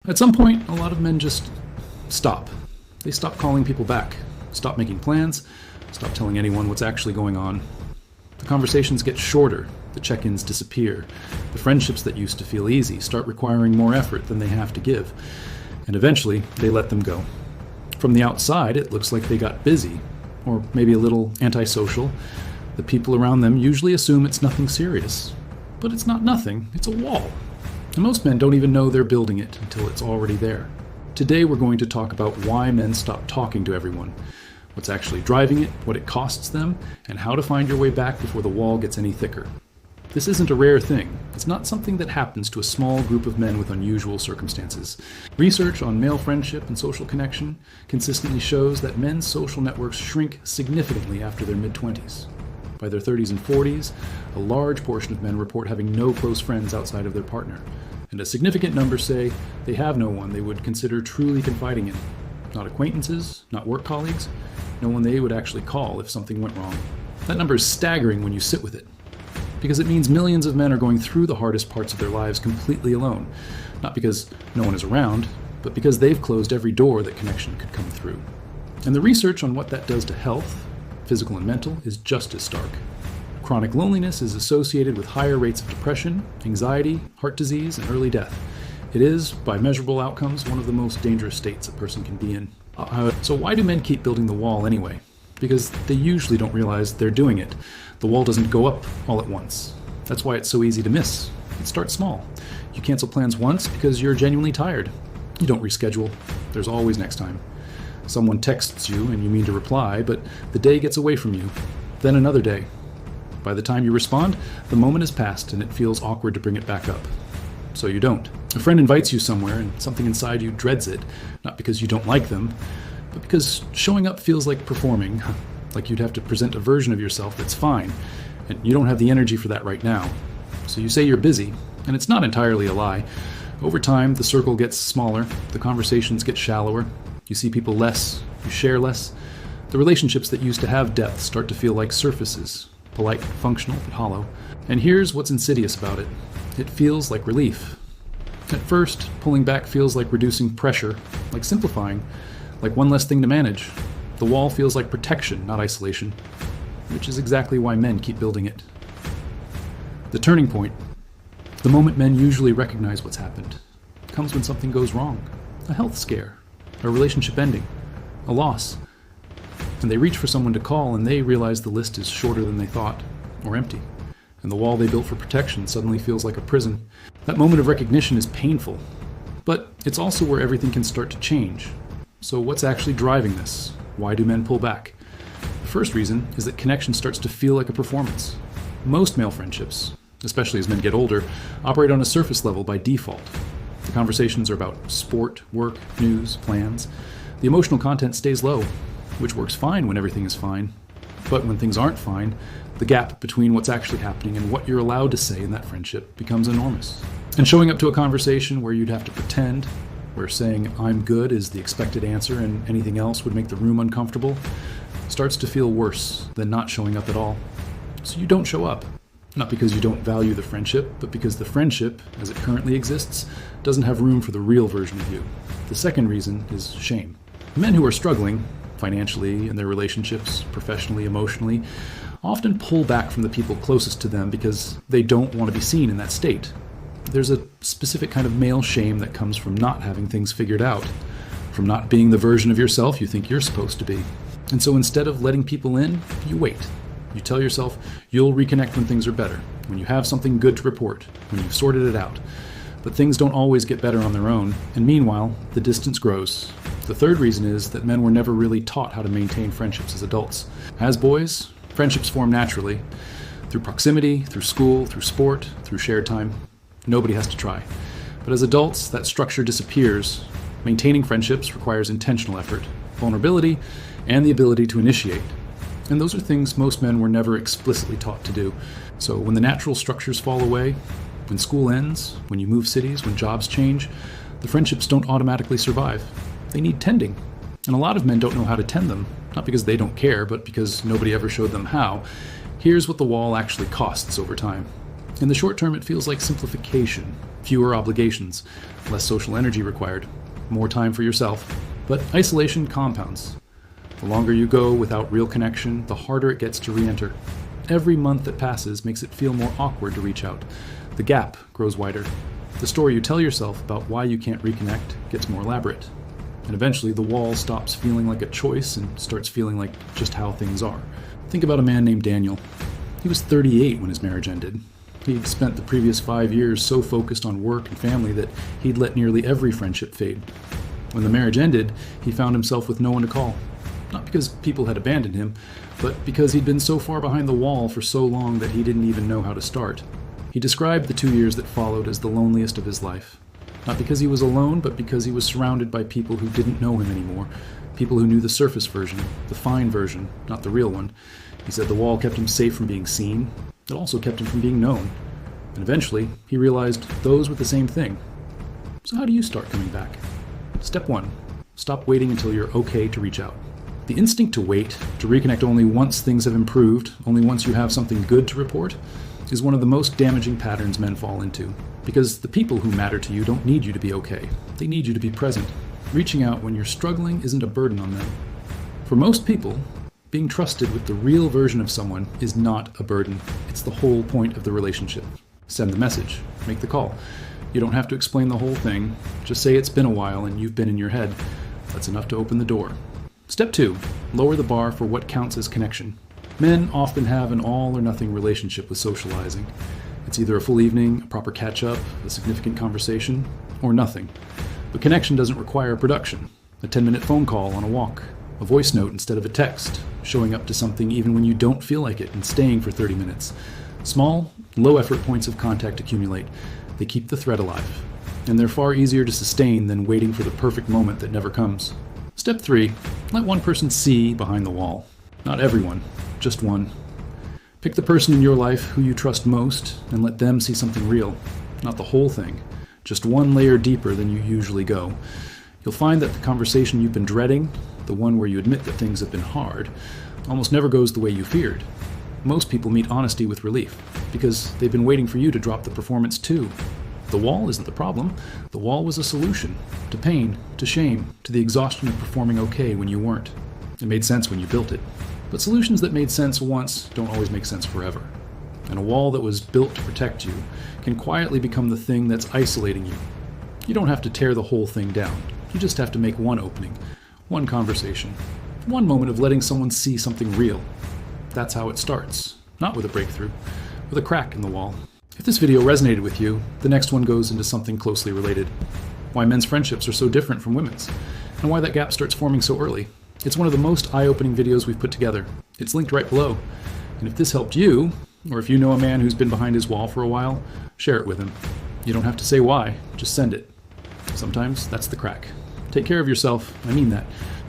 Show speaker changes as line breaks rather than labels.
At some point, a lot of men just stop. They stop calling people back, stop making plans, stop telling anyone what's actually going on. The conversations get shorter, the check-ins disappear. The friendships that used to feel easy start requiring more effort than they have to give. And eventually, they let them go. From the outside, it looks like they got busy, or maybe a little antisocial. The people around them usually assume it's nothing serious. But it's not nothing, it's a wall. And most men don't even know they're building it until it's already there. Today we're going to talk about why men stop talking to everyone, what's actually driving it, what it costs them, and how to find your way back before the wall gets any thicker. This isn't a rare thing. It's not something that happens to a small group of men with unusual circumstances. Research on male friendship and social connection consistently shows that men's social networks shrink significantly after their mid-20s. By their 30s and 40s, a large portion of men report having no close friends outside of their partner. And a significant number say they have no one they would consider truly confiding in. Not acquaintances, not work colleagues, no one they would actually call if something went wrong. That number is staggering when you sit with it, because it means millions of men are going through the hardest parts of their lives completely alone. Not because no one is around, but because they've closed every door that connection could come through. And the research on what that does to health, physical and mental, is just as stark. Chronic loneliness is associated with higher rates of depression, anxiety, heart disease, and early death. It is, by measurable outcomes, one of the most dangerous states a person can be in. So why do men keep building the wall anyway? Because they usually don't realize they're doing it. The wall doesn't go up all at once. That's why it's so easy to miss. It starts small. You cancel plans once because you're genuinely tired. You don't reschedule. There's always next time. Someone texts you and you mean to reply, but the day gets away from you. Then another day. By the time you respond, the moment has passed and it feels awkward to bring it back up. So you don't. A friend invites you somewhere and something inside you dreads it, not because you don't like them, but because showing up feels like performing, like you'd have to present a version of yourself that's fine, and you don't have the energy for that right now. So you say you're busy, and it's not entirely a lie. Over time, the circle gets smaller, the conversations get shallower, you see people less, you share less. The relationships that used to have depth start to feel like surfaces, polite, functional, but hollow. And here's what's insidious about it. It feels like relief. At first, pulling back feels like reducing pressure, like simplifying, like one less thing to manage. The wall feels like protection, not isolation, which is exactly why men keep building it. The turning point, the moment men usually recognize what's happened, comes when something goes wrong. A health scare, a relationship ending, a loss. And they reach for someone to call and they realize the list is shorter than they thought, or empty. And the wall they built for protection suddenly feels like a prison. That moment of recognition is painful, but it's also where everything can start to change. So what's actually driving this? Why do men pull back? The first reason is that connection starts to feel like a performance. Most male friendships, especially as men get older, operate on a surface level by default. The conversations are about sport, work, news, plans. The emotional content stays low, which works fine when everything is fine. But when things aren't fine, the gap between what's actually happening and what you're allowed to say in that friendship becomes enormous. And showing up to a conversation where you'd have to pretend, where saying "I'm good" is the expected answer and anything else would make the room uncomfortable, starts to feel worse than not showing up at all. So you don't show up. Not because you don't value the friendship, but because the friendship, as it currently exists, doesn't have room for the real version of you. The second reason is shame. Men who are struggling, financially, in their relationships, professionally, emotionally, often pull back from the people closest to them because they don't want to be seen in that state. There's a specific kind of male shame that comes from not having things figured out, from not being the version of yourself you think you're supposed to be. And so instead of letting people in, you wait. You tell yourself you'll reconnect when things are better, when you have something good to report, when you've sorted it out. But things don't always get better on their own, and meanwhile, the distance grows. The third reason is that men were never really taught how to maintain friendships as adults. As boys, friendships form naturally, through proximity, through school, through sport, through shared time. Nobody has to try. But as adults, that structure disappears. Maintaining friendships requires intentional effort, vulnerability, and the ability to initiate. And those are things most men were never explicitly taught to do. So when the natural structures fall away, when school ends, when you move cities, when jobs change, the friendships don't automatically survive. They need tending. And a lot of men don't know how to tend them, not because they don't care, but because nobody ever showed them how. Here's what the wall actually costs over time. In the short term, it feels like simplification, Fewer obligations, less social energy required, more time for yourself. But isolation compounds. The longer you go without real connection, the harder it gets to re-enter. Every month that passes makes it feel more awkward to reach out. The gap grows wider. The story you tell yourself about why you can't reconnect gets more elaborate. And eventually the wall stops feeling like a choice and starts feeling like just how things are. Think about a man named Daniel. He was 38 when his marriage ended. He'd spent the previous 5 years so focused on work and family that he'd let nearly every friendship fade. When the marriage ended, he found himself with no one to call. Not because people had abandoned him, but because he'd been so far behind the wall for so long that he didn't even know how to start. He described the 2 years that followed as the loneliest of his life. Not because he was alone, but because he was surrounded by people who didn't know him anymore. People who knew the surface version, the fine version, not the real one. He said the wall kept him safe from being seen. It also kept him from being known. And eventually, he realized those were the same thing. So how do you start coming back? Step 1. Stop waiting until you're okay to reach out. The instinct to wait, to reconnect only once things have improved, only once you have something good to report, is one of the most damaging patterns men fall into. Because the people who matter to you don't need you to be okay. They need you to be present. Reaching out when you're struggling isn't a burden on them. For most people, being trusted with the real version of someone is not a burden. It's the whole point of the relationship. Send the message. Make the call. You don't have to explain the whole thing. Just say it's been a while and you've been in your head. That's enough to open the door. Step 2. Lower the bar for what counts as connection. Men often have an all-or-nothing relationship with socializing. It's either a full evening, a proper catch-up, a significant conversation, or nothing. But connection doesn't require production. A 10-minute phone call on a walk, a voice note instead of a text, showing up to something even when you don't feel like it, and staying for 30 minutes. Small, low-effort points of contact accumulate. They keep the thread alive. And they're far easier to sustain than waiting for the perfect moment that never comes. Step 3. Let one person see behind the wall. Not everyone, just one. Pick the person in your life who you trust most and let them see something real. Not the whole thing, just one layer deeper than you usually go. You'll find that the conversation you've been dreading, the one where you admit that things have been hard, almost never goes the way you feared. Most people meet honesty with relief, because they've been waiting for you to drop the performance too. The wall isn't the problem. The wall was a solution. To pain, to shame, to the exhaustion of performing okay when you weren't. It made sense when you built it. But solutions that made sense once don't always make sense forever. And a wall that was built to protect you can quietly become the thing that's isolating you. You don't have to tear the whole thing down. You just have to make one opening, one conversation, one moment of letting someone see something real. That's how it starts. Not with a breakthrough, with a crack in the wall. If this video resonated with you, the next one goes into something closely related. Why men's friendships are so different from women's, and why that gap starts forming so early. It's one of the most eye-opening videos we've put together. It's linked right below. And if this helped you, or if you know a man who's been behind his wall for a while, share it with him. You don't have to say why, just send it. Sometimes that's the crack. Take care of yourself, I mean that.